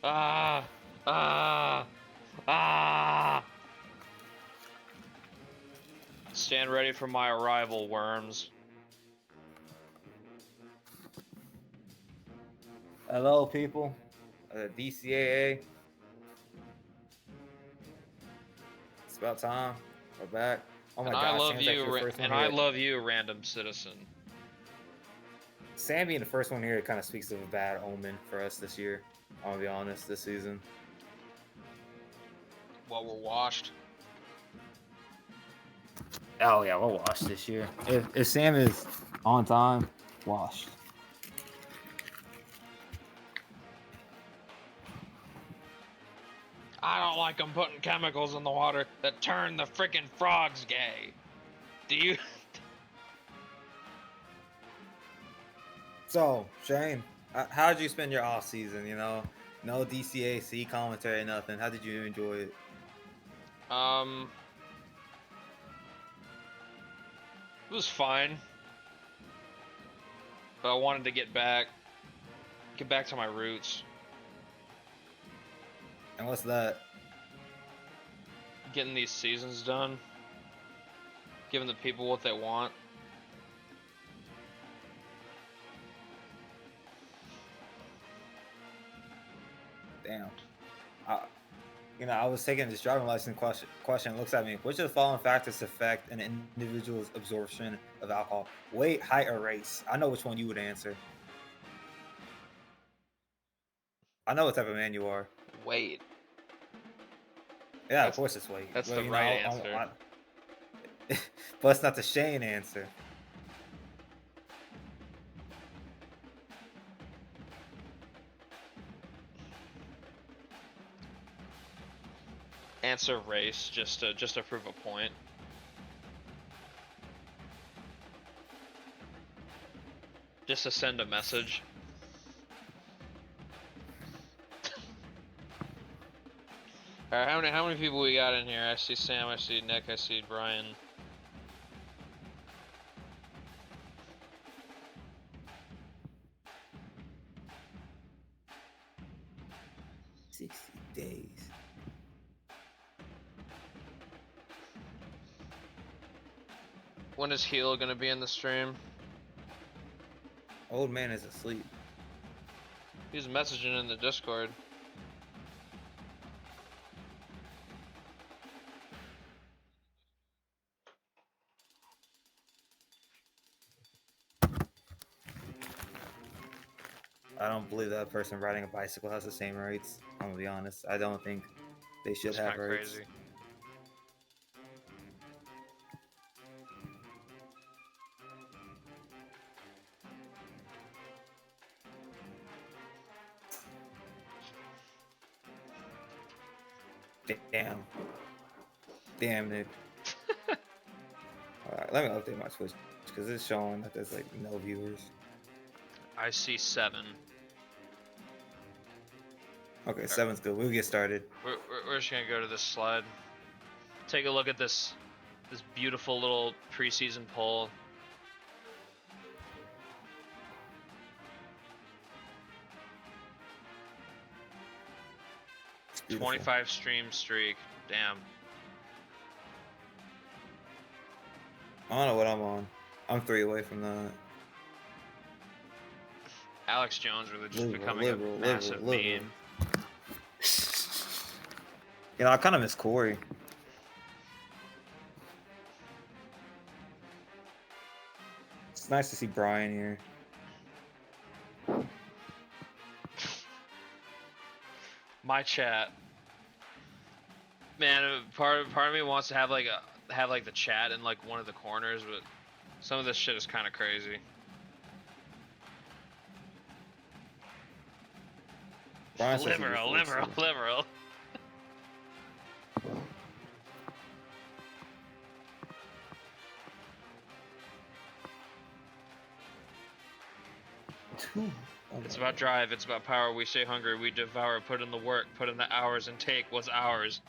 Ah! Ah! Ah! Stand ready for my arrival, worms. Hello, people. DCAA. It's about time. We're back. Oh my And I gosh, love Sam's actually you, the first one and I here. love you, random citizen. Sam being the first one here kind of speaks of a bad omen for us this year. I'm gonna be honest, this season. Well, we're washed. Oh yeah, we're washed this year. If Sam is on time, washed. I don't like them putting chemicals in the water that turn the freaking frogs gay. Do you? So Shane, how did you spend your off season? You know, no DCAC commentary, nothing. How did you enjoy it? It was fine, but I wanted to get back to my roots. And what's that? Getting these seasons done, giving the people what they want. Damn. I was taking this driving license question. It looks at me. Which of the following factors affect an individual's absorption of alcohol? Weight, height, or race? I know which one you would answer. I know what type of man you are. Wait, Yeah, of course it's weight. that's Well, the right answer. But it's not the Shane answer. Answer race, just to prove a point. Just to send a message. Alright, how many people we got in here? I see Sam, I see Nick, I see Brian. Days. When is Heel gonna be in the stream? Old man is asleep. He's messaging in the Discord. I don't believe that person riding a bicycle has the same rights. I'm gonna be honest. I don't think they should That's have kind of rights. crazy. Damn. Damn, Nick. Alright, let me update my Twitch because it's showing that there's like no viewers. I see 7. Okay, 7's good. We'll get started. We're just gonna go to this slide. Take a look at this beautiful little preseason poll. Beautiful. 25 stream streak. Damn. I don't know what I'm on. I'm 3 away from that. Alex Jones really just becoming a massive meme. You know, I kind of miss Corey. It's nice to see Brian here. My chat, man. Part of me wants to have like the chat in like one of the corners, but some of this shit is kind of crazy. Liberal. It's about drive, it's about power. We stay hungry, we devour, put in the work, put in the hours, and take what's ours.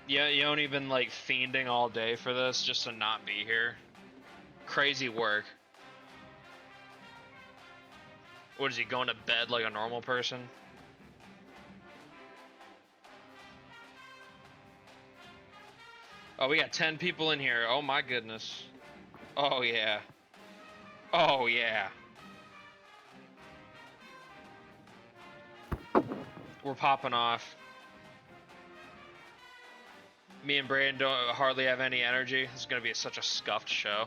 Yeah, you only been like fiending all day for this just to not be here. Crazy work. What is he, going to bed like a normal person? Oh, we got 10 people in here. Oh my goodness. Oh yeah. Oh yeah. We're popping off. Me and Brandon don't hardly have any energy. This is gonna be such a scuffed show.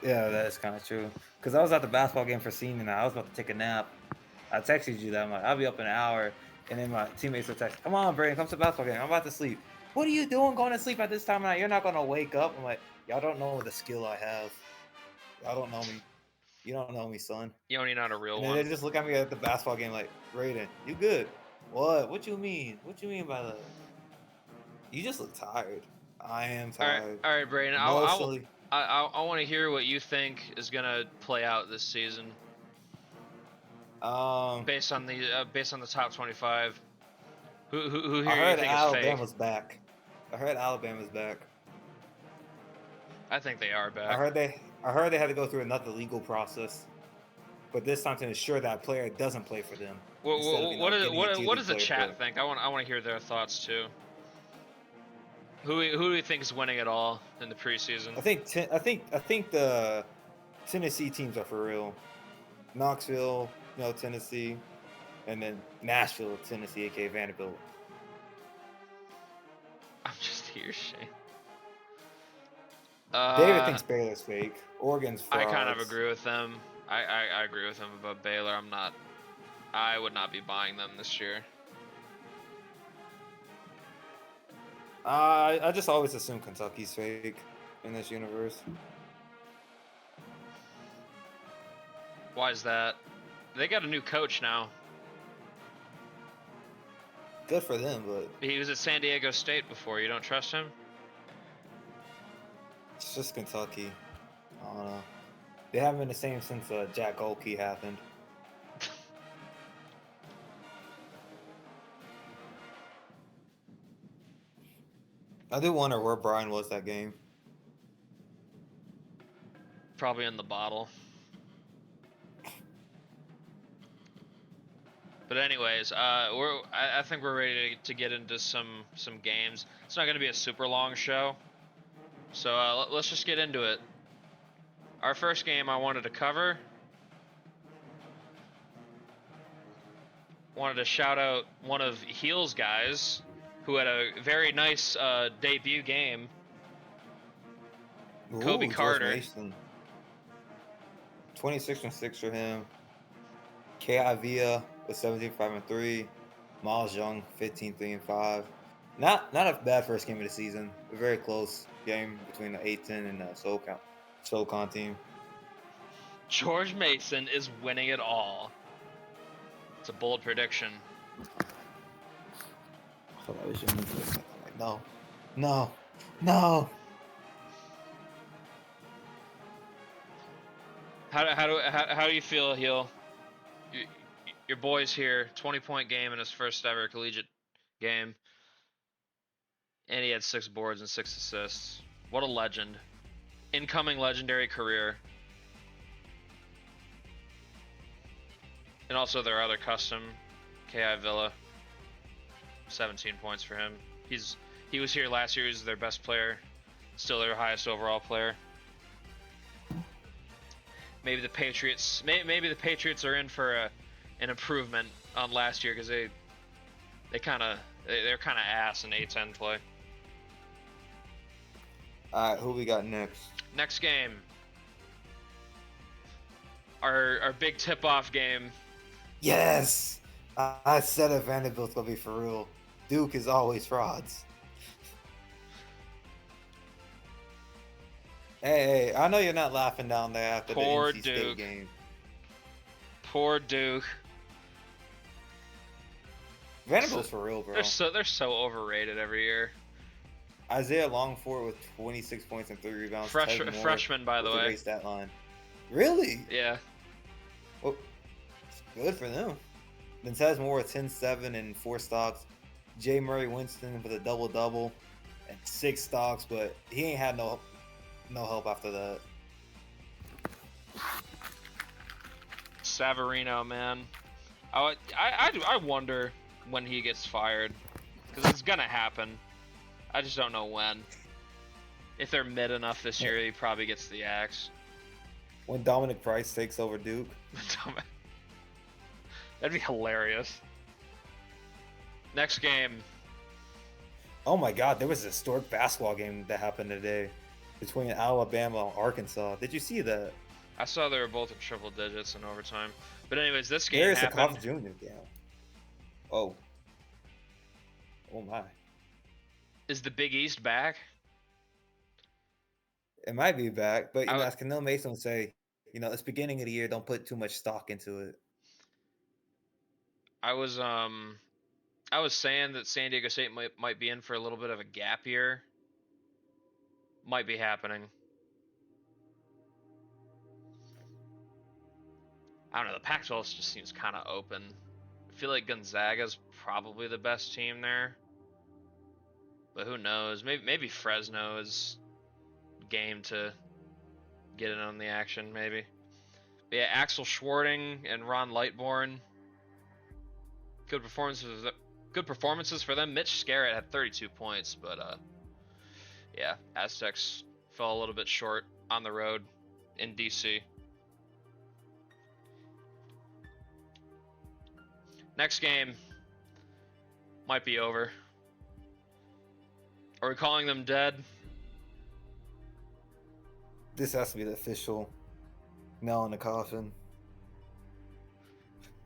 Yeah, that is kind of true. Because I was at the basketball game for senior night. I was about to take a nap. I texted you that. I'm like, I'll be up in an hour. And then my teammates will text, come on, Brandon, come to the basketball game. I'm about to sleep. What are you doing going to sleep at this time of night? You're not going to wake up. I'm like, y'all don't know the skill I have. Y'all don't know me. You don't know me, son. You only not a real And then one. they just look at me at the basketball game like, Raiden, you good? What? What you mean? What you mean by that? You just look tired. I am tired. All right, Brandon. Emotionally. I want to hear what you think is gonna play out this season. Based on the top 25. Who here I you heard think is fake? Alabama's back. I heard Alabama's back. I think they are back. I heard they had to go through another legal process, but this time to ensure that player doesn't play for them. What does the chat think? I want to hear their thoughts too. Who do you think is winning it all in the preseason? I think the Tennessee teams are for real. Knoxville, Tennessee, and then Nashville, Tennessee, aka Vanderbilt. I'm just here, Shane. David thinks Baylor's fake. Oregon's frauds. I kind of agree with them. I agree with him about Baylor. I would not be buying them this year. I just always assume Kentucky's fake in this universe. Why is that? They got a new coach now. Good for them, but He was at San Diego State before. You don't trust him? it's just Kentucky. I don't know. They haven't been the same since Jack Golke happened. I do wonder where Brian was that game. Probably in the bottle. But anyways, I think we're ready to get into some games. It's not going to be a super long show, so let's just get into it. Our first game I wanted to cover. Wanted to shout out one of Heel's guys who had a very nice debut game. Kobe Carter. 26-6 for him. K.I. Villa with 17-5-3. Miles Young 15-3-5. Not a bad first game of the season. A very close game between the A10 and the SoCon team. George Mason is winning it all. It's a bold prediction. No. How do you feel, Heel? Your boy's here, 20-point game in his first ever collegiate game, and he had 6 boards and 6 assists. What a legend! Incoming legendary career. And also their other custom, K.I. Villa, 17 points for him. He was here last year. He's their best player, still their highest overall player. Maybe the Patriots. Maybe the Patriots are in for an improvement on last year because they're kind of ass in A10 play. All right, who we got next? Next game. Our big tip-off game. Yes, I said it. Vanderbilt's gonna be for real. Duke is always frauds. Hey, I know you're not laughing down there after Poor the NC Duke. State game. Poor Duke. Vanderbilt's for real, bro. They're so overrated every year. Isaiah Longford with 26 points and 3 rebounds. Freshman, by the way. Erase that line. Really? Yeah. Well, good for them. Then Tez Moore with 10-7 and 4 stocks. Jay Murray Winston with a double-double and 6 stocks, but he ain't had no help after that. Savarino, man. I wonder when he gets fired, because it's gonna happen. I just don't know when. If they're mid enough this year, he probably gets the axe. When Dominic Price takes over Duke. That'd be hilarious. Next game. Oh my God, there was a historic basketball game that happened today between Alabama and Arkansas. Did you see that? I saw they were both in triple digits in overtime. But anyways, this game There's happened. a Jr. game. Oh. Oh my. Is the Big East back? It might be back, but as Canelo Mason would say, it's beginning of the year. Don't put too much stock into it. I was saying that San Diego State might be in for a little bit of a gap year. Might be happening. I don't know. The Pac-12 just seems kind of open. I feel like Gonzaga's probably the best team there, but who knows? Maybe Fresno is game to get in on the action. Maybe. But yeah, Axel Schwarting and Ron Lightbourne. Good performances for them. Mitch Scarrett had 32 points, but yeah, Aztecs fell a little bit short on the road in DC. Next game might be over. Are we calling them dead? This has to be the official nail in the coffin.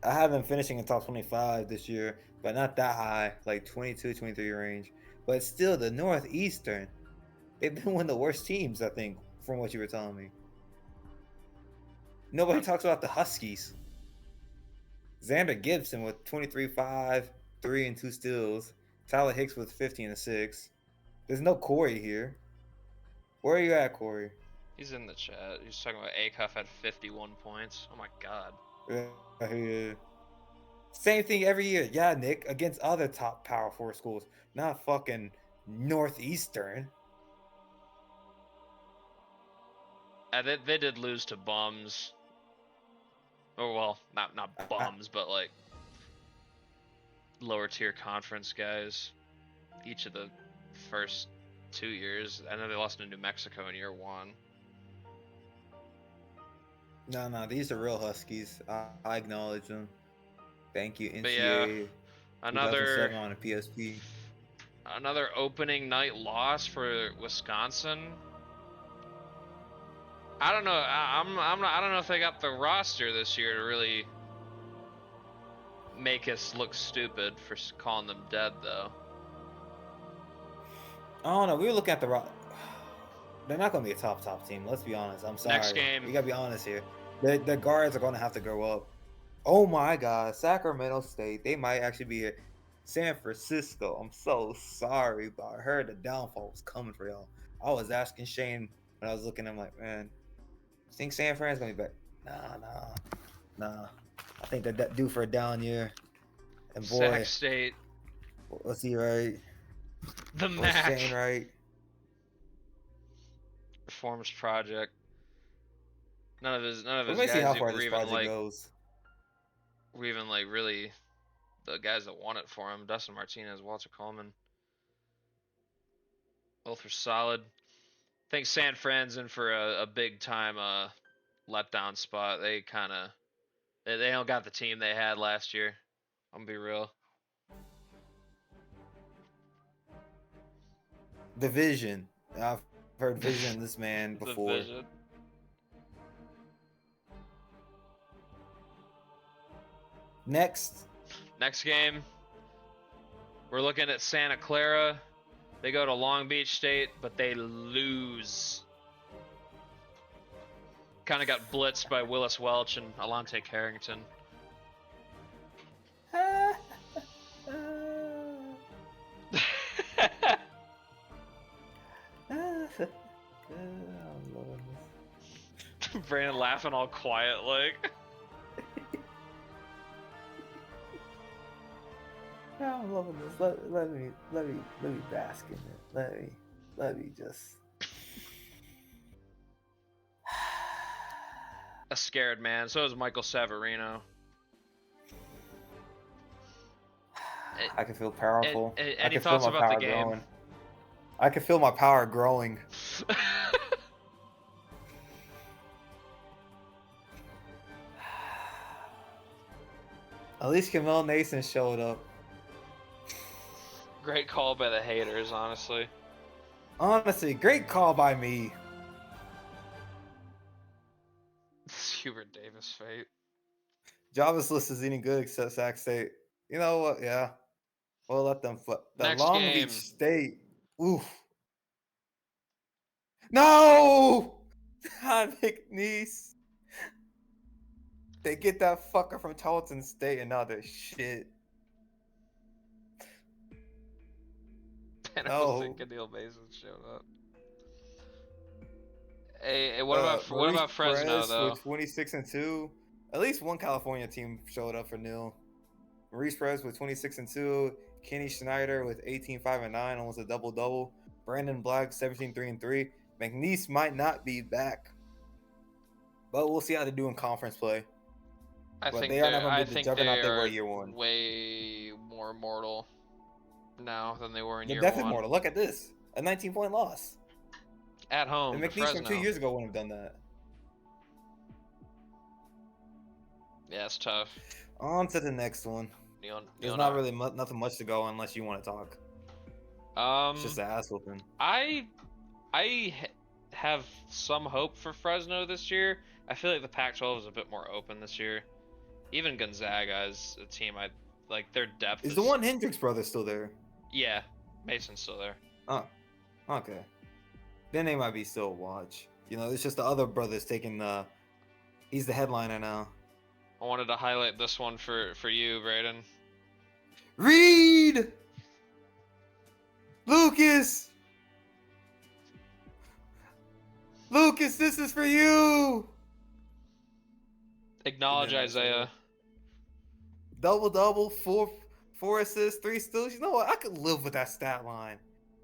I have them finishing in top 25 this year, but not that high, like 22, 23 range. But still, the Northeastern, they've been one of the worst teams, I think, from what you were telling me. Nobody talks about the Huskies. Xander Gibson with 23-5, 3 and 2 steals. Tyler Hicks with 15 and 6. There's no Corey here. Where are you at, Corey? He's in the chat. He's talking about Acuff had 51 points. Oh my God. Yeah. Same thing every year. Yeah, Nick, against other top Power 4 schools, not fucking Northeastern. They did lose to bums. Oh well, not bums, but like lower tier conference guys. Each of the first 2 years. I know they lost to New Mexico in year 1. No, these are real Huskies. I acknowledge them. Thank you, NCAA. But yeah, another 2007 on a PSP. Another opening night loss for Wisconsin. I don't know. I don't know if they got the roster this year to really make us look stupid for calling them dead, though. I don't know. We were looking at the roster. They're not going to be a top team. Let's be honest. I'm sorry. Next game. We got to be honest here. The guards are going to have to grow up. Oh my God, Sacramento State. They might actually be here. San Francisco. I'm so sorry, but I heard the downfall was coming for y'all. I was asking Shane when I was looking. I'm like, man, you think San Fran's gonna be back? Nah. I think they're due for a down year. And boy, Sac State. Was he right? The Was Mac. Shane right? Performance project. None of his Let me guys see how far were this even project like goes. were even like really the guys that won it for him. Dustin Martinez, Walter Coleman. Both were solid. I think San Fran's in for a big time letdown spot. They don't got the team they had last year. I'm gonna be real. The Vision. I've heard Vision this man before. The Vision. Next game, we're looking at Santa Clara. They go to Long Beach State, but they lose. Kind of got blitzed by Willis Welch and Alante Carrington. Brandon laughing all quiet like. I'm loving this. Let me bask in it. Let me just. a scared man. So is Michael Savarino. I can feel powerful. I Any can feel thoughts my about the power game? growing. I can feel my power growing. At least Camille Nason showed up. Great call by the haters, honestly. Honestly, great call by me. Hubert Davis fate. Java's list is eating good except Sac State. You know what? Yeah. We'll let them flip. The Next Long game. Beach State. Oof. No! Not McNeese. They get that fucker from Tarleton State and now they're shit. Panos and No. Cadil Mason showed up. Hey, what about Fresno Perez though? with 26-2. At least one California team showed up for nil. Maurice Perez with 26-2. Kenny Schneider with 18-5-9, almost a double-double. Brandon Black 17-3-3. McNeese might not be back, but we'll see how they do in conference play. I But think they are not going to be the they juggernaut they were are year one. way more mortal now than they were in They're year definitely one. mortal. Look at this. A 19-point loss. At home, The to McNeese from Fresno. 2 years ago wouldn't have done that. Yeah, it's tough. On to the next one. There's not really nothing much to go unless you want to talk. It's just an ass whooping. I have some hope for Fresno this year. I feel like the Pac-12 is a bit more open this year. Even Gonzaga is a team I like. Their depth Is the one Hendricks brother still there? Yeah, Mason's still there. Oh, okay. Then they might be still a watch. You know, it's just the other brother's taking the. He's the headliner now. I wanted to highlight this one for you, Brayden. Reed! Lucas! Lucas, this is for you! Acknowledge Isaiah. Double-double, four assists, 3 steals. You know what? I could live with that stat line.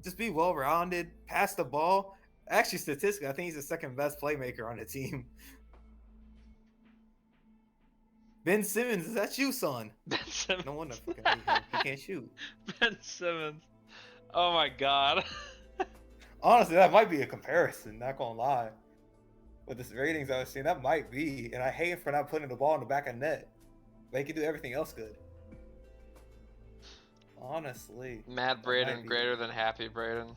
Just be well-rounded, pass the ball. Actually, statistically, I think he's the second best playmaker on the team. Ben Simmons, is that you, son? Ben Simmons. No wonder he can't shoot. Ben Simmons. Oh my god. Honestly, that might be a comparison, not gonna lie. With the ratings I was seeing, that might be. And I hate him for not putting the ball in the back of net. But he can do everything else good. Honestly. Mad Brayden greater than happy Brayden.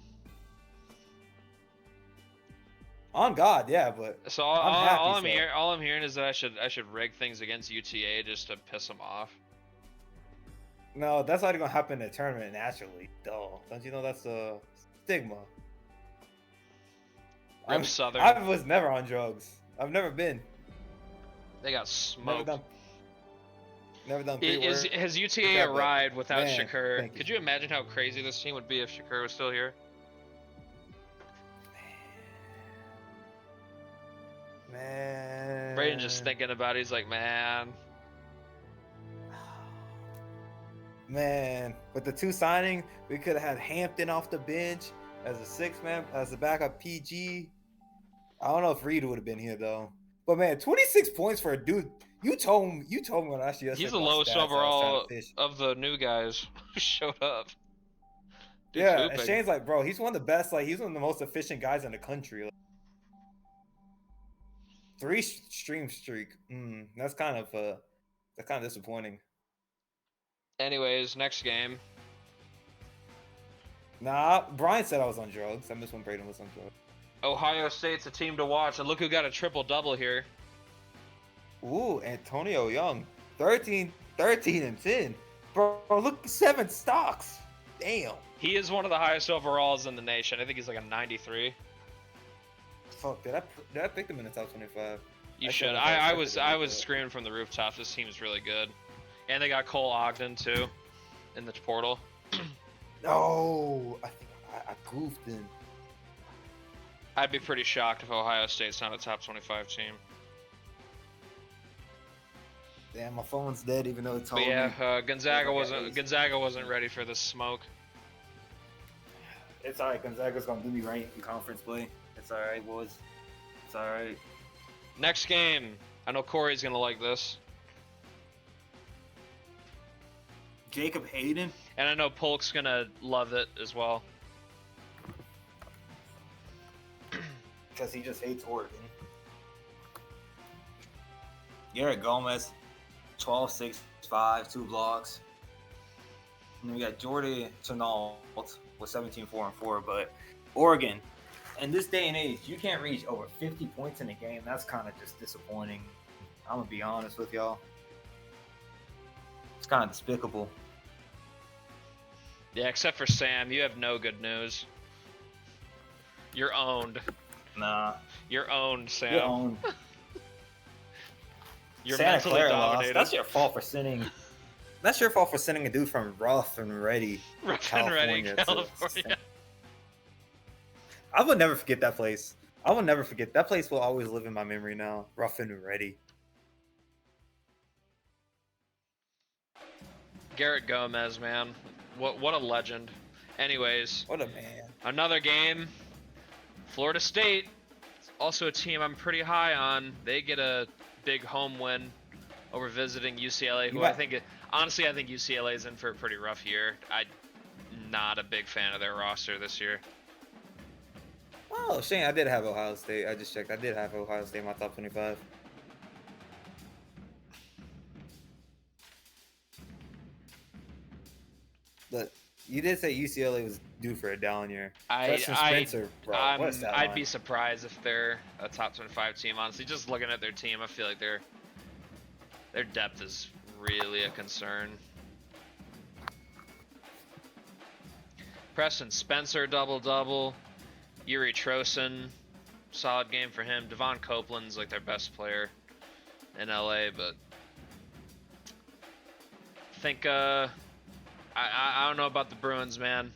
On God, yeah, but so all I'm hearing is that I should rig things against UTA just to piss them off. No, that's not gonna happen in a tournament naturally. Duh. Don't you know that's a stigma? Southern. I was never on drugs. I've never been. They got smoked. Never done. Has UTA arrived without Shakur? Could you imagine how crazy this team would be if Shakur was still here? Man. Brayden just thinking about it, he's like, man. Man, with the 2 signing, we could have had Hampton off the bench as a 6-man, as a backup PG. I don't know if Reed would have been here though. But man, 26 points for a dude. You told me when I asked you. He's the lowest overall of the new guys who showed up. Dude's yeah, hooping. And Shane's like, bro, he's one of the best. Like, he's one of the most efficient guys in the country. 3 stream streak. That's kind of disappointing. Anyways, next game. Nah, Brian said I was on drugs. I missed when Brayden was on drugs. Ohio State's a team to watch, and look who got a triple-double here. Ooh, Antonio Young. 13 and 10. Bro, look, 7 stocks. Damn. He is one of the highest overalls in the nation. I think he's like a 93. Fuck, did I pick him in the top 25? You should. I was screaming from the rooftops. This team's really good. And they got Cole Ogden, too, in the portal. No, I think I goofed him. I'd be pretty shocked if Ohio State's not a top 25 team. Damn, my phone's dead, even though it told me. Yeah, Gonzaga wasn't ready for this smoke. It's alright. Gonzaga's gonna do me right in conference play. It's alright, boys. It's alright. Next game, I know Corey's gonna like this, Jacob Hayden. and I know Polk's gonna love it as well. Because he just hates Oregon. Garrett Gomez, 12, 6, 5, 2 blocks. And then we got Jordy Chenault with 17, 4, and 4. But Oregon, in this day and age, you can't reach over 50 points in a game. That's kind of just disappointing. I'm going to be honest with y'all. It's kind of despicable. Yeah, except for Sam, you have no good news. You're owned. Nah. You're owned, Sam. You're owned. You're Santa mentally Clara dominated. lost. That's your fault for sending. That's your fault for sending a dude from Rough and Ready, California. I would never forget that place. I will never forget that place. Will always live in my memory now. Rough and Ready. Garrett Gomez, man, what a legend. Anyways, What a man. another game. Florida State, also a team I'm pretty high on. They get a big home win over visiting UCLA, who I think UCLA is in for a pretty rough year. I'm not a big fan of their roster this year. Oh, Shane, I did have Ohio State. I just checked. I did have Ohio State in my top 25. But you did say UCLA was due for a down year. Freshman Spencer, bro, what a stat I'd line. be surprised if they're a top 25 team. Honestly, just looking at their team, I feel like their depth is really a concern. Preston Spencer double-double. Yuri Trosin, solid game for him. Devon Copeland's like their best player in LA, but I think I don't know about the Bruins, man.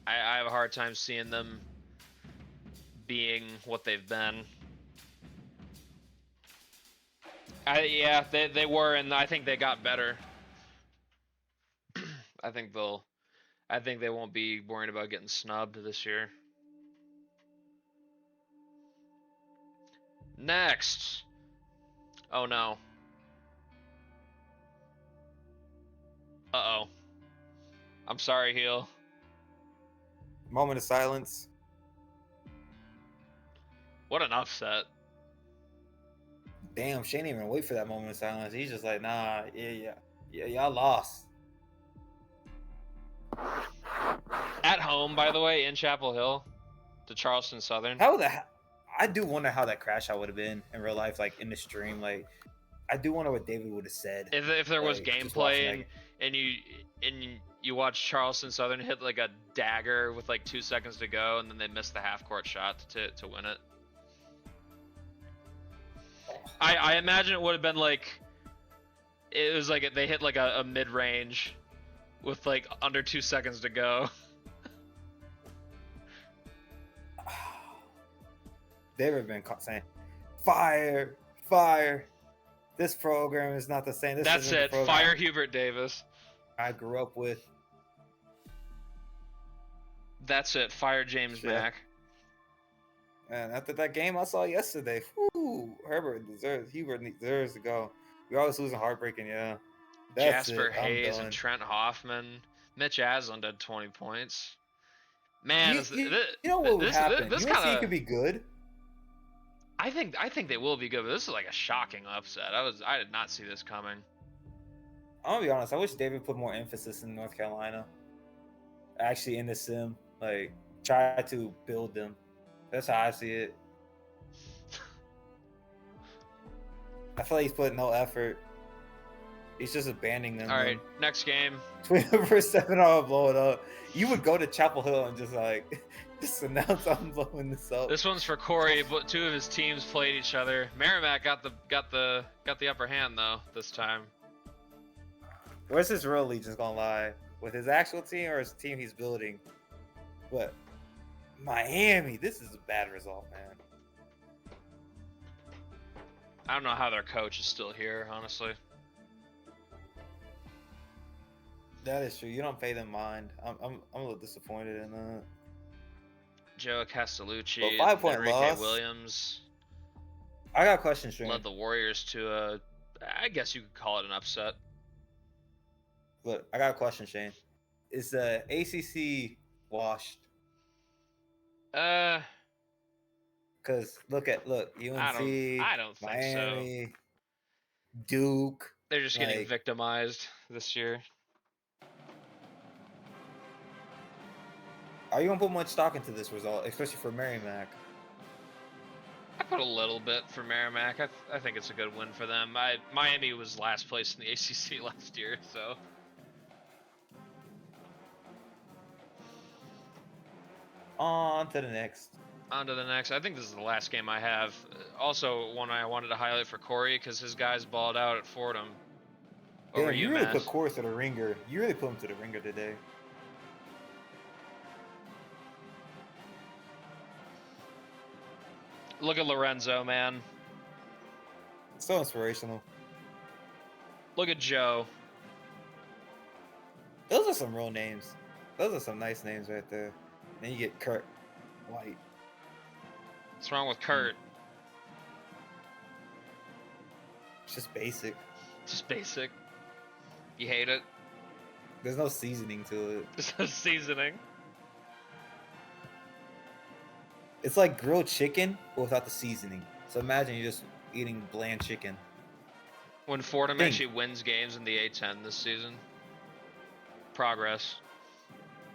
I have a hard time seeing them being what they've been. Yeah, they were, and I think they got better. I think they won't be worried about getting snubbed this year. Next. Oh no. Uh-oh. I'm sorry, Heel. Moment of silence. What an upset. Damn, Shane didn't even wait for that moment of silence. He's just like, nah, yeah, y'all lost. At home, by the way, in Chapel Hill, to Charleston Southern. I do wonder how that crash out would have been in real life, like in the stream. Like, I do wonder what David would have said. If there was like, just gameplay watching and you watch Charleston Southern hit like a dagger with like 2 seconds to go, and then they missed the half court shot to win it. I imagine it would have been like, it was like they hit like a mid range with like under 2 seconds to go. They would have been saying, fire, fire. This program is not the same. This That's isn't the it. program Fire Hubert Davis. I grew up with. That's it. Fire James Shit. Mack. And after that game I saw yesterday, Hubert deserves to go. We're always losing heartbreaking, yeah. That's Jasper it. I'm Hayes done. and Trent Hoffman. Mitch Aslan had 20 points. Man, You know what would happen? This UNC kind could be good. I think they will be good, but this is like a shocking upset. I did not see this coming. I'm gonna be honest. I wish David put more emphasis in North Carolina. Actually, in the sim, like try to build them. That's how I see it. I feel like he's putting no effort. He's just abandoning them. All right, next game. 24/7, I'll blow it up. You would go to Chapel Hill and just like just announce I'm blowing this up. This one's for Corey, but two of his teams played each other. Merrimack got the upper hand though this time. Where's his real allegiance gonna lie? With his actual team or his team he's building? But Miami, this is a bad result, man. I don't know how their coach is still here, honestly. That is true. You don't pay them mind. I'm a little disappointed in that. Joe Castellucci, Well, 5-point Enrique loss. Williams. I got a question, Shane. led the Warriors to I guess you could call it an upset. Look, I got a question, Shane. Is the ACC washed? Uh, Because look, UNC, I don't think so. Miami, Duke. They're just getting Like, victimized this year. are you gonna put much stock into this result, especially for Merrimack? I put a little bit for Merrimack. I think it's a good win for them. Miami was last place in the ACC last year, so. On to the next. On to the next. I think this is the last game I have. Also, one I wanted to highlight for Corey because his guys balled out at Fordham over Damn, you really put UMass. Corey to the ringer. You really put him to the ringer today. Look at Lorenzo, man. So inspirational. Look at Joe. Those are some real names. Those are some nice names right there. Then you get Kurt White. What's wrong with Kurt? It's just basic. Just basic. You hate it? There's no seasoning to it. There's no seasoning. It's like grilled chicken but without the seasoning. So imagine you're just eating bland chicken. When Fordham Think. actually wins games in the A10 this season. Progress.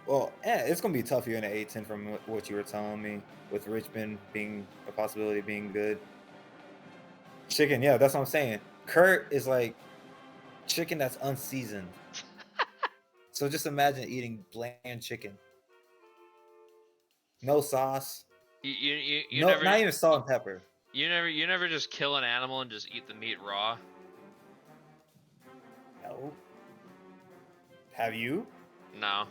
Well, it's gonna be a tough year in the A10 from what you were telling me, with Richmond being a possibility of being good. Chicken, yeah, that's what I'm saying. Kurt is like chicken that's unseasoned. So just imagine eating bland chicken. No sauce. You No, never, not even salt and pepper. you never just kill an animal and just eat the meat raw. No. Have you? No.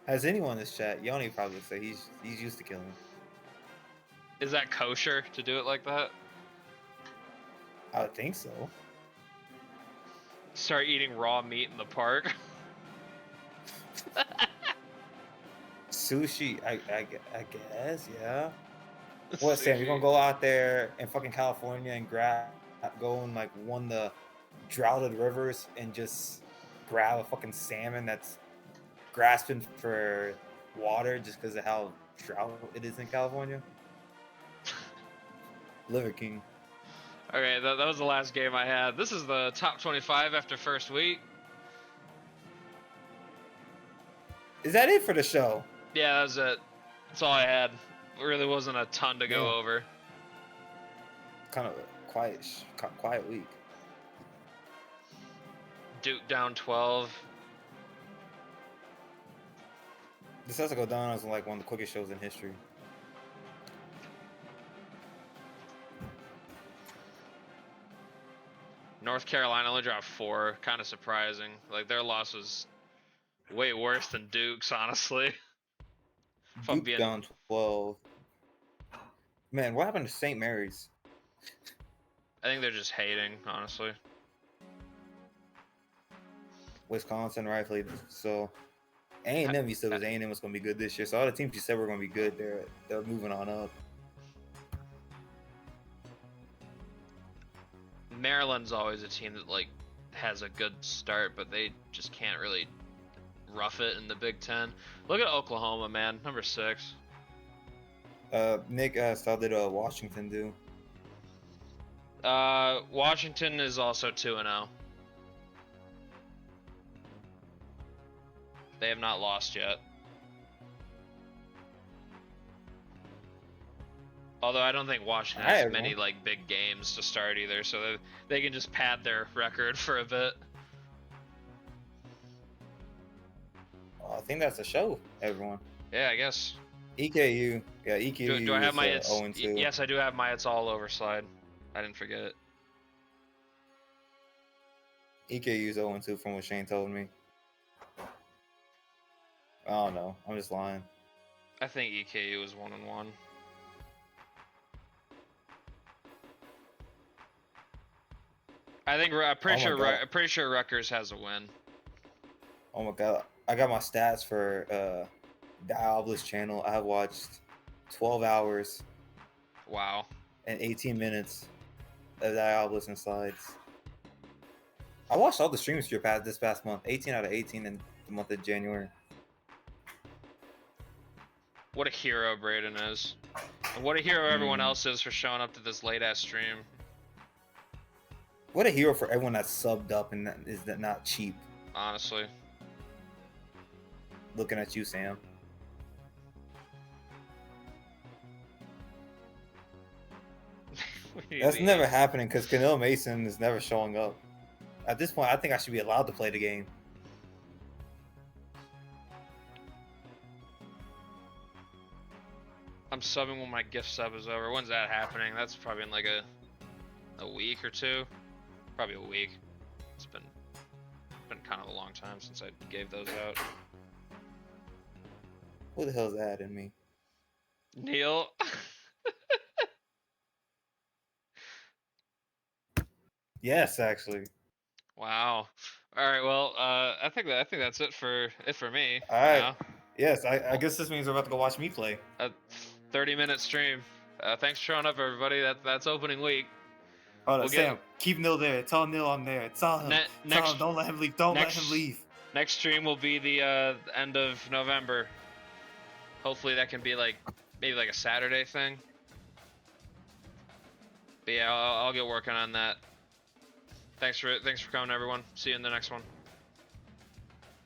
Has anyone in this chat? Yoni probably say he's used to killing. Is that kosher to do it like that? I would think so. Start eating raw meat in the park. Sushi, I guess, yeah. What, Sam? You're gonna go out there in fucking California and go in like one of the droughted rivers and just grab a fucking salmon that's grasping for water just because of how drought it is in California? Liver King. Okay, that was the last game I had. This is the top 25 after first week. Is that it for the show? Yeah, that was it. That's all I had. Really wasn't a ton to go over. Kind of a quiet week. Duke down 12. This has to go down as like one of the quickest shows in history. North Carolina only dropped 4. Kind of surprising. Like, their loss was way worse than Duke's, honestly. Duke down 12. Man, what happened to St. Mary's? I think they're just hating, honestly. Wisconsin, rightfully so. A&M, you said was A&M was going to be good this year. So all the teams you said were going to be good, they're moving on up. Maryland's always a team that like has a good start, but they just can't really rough it in the Big Ten. Look at Oklahoma, man, number 6. Nick asked, how did Washington do? Washington is also 2-0. They have not lost yet. Although I don't think Washington has many like big games to start either, so they can just pad their record for a bit. I think that's a show, everyone. Yeah, I guess. EKU. Yeah, EKU. Do I have my hits? 0-2. Yes, I do have my It's All Over slide. I didn't forget it. EKU's 0-2 from what Shane told me. I don't know. I'm just lying. I think EKU is 1-1. I'm pretty sure Rutgers has a win. Oh my god! I got my stats for Diablo's channel. I have watched 12 hours. Wow. and 18 minutes of Diablos and slides. I watched all the streams this past month. 18 out of 18 in the month of January. What a hero Braden is. And what a hero everyone else is for showing up to this late ass stream. What a hero for everyone that's subbed up and that is not cheap. Honestly. Looking at you, Sam. That's never happening because Canelo Mason is never showing up. At this point, I think I should be allowed to play the game. I'm subbing when my gift sub is over. When's that happening? That's probably in like a week or two. Probably a week. It's been kind of a long time since I gave those out. Who the hell's that in me? Neil. Yes, actually. Wow. All right. Well, I think that's it for me. All right. Yes, I guess this means we're about to go watch me play. A 30-minute stream. Thanks for showing up, everybody. That's opening week. Hold on, Sam. Keep Neil there. Tell Neil I'm there. Tell him. Tell him. Don't let him leave. Don't let him leave. Next stream will be the end of November. Hopefully that can be like maybe like a Saturday thing. But yeah, I'll get working on that. Thanks for coming, everyone. See you in the next one.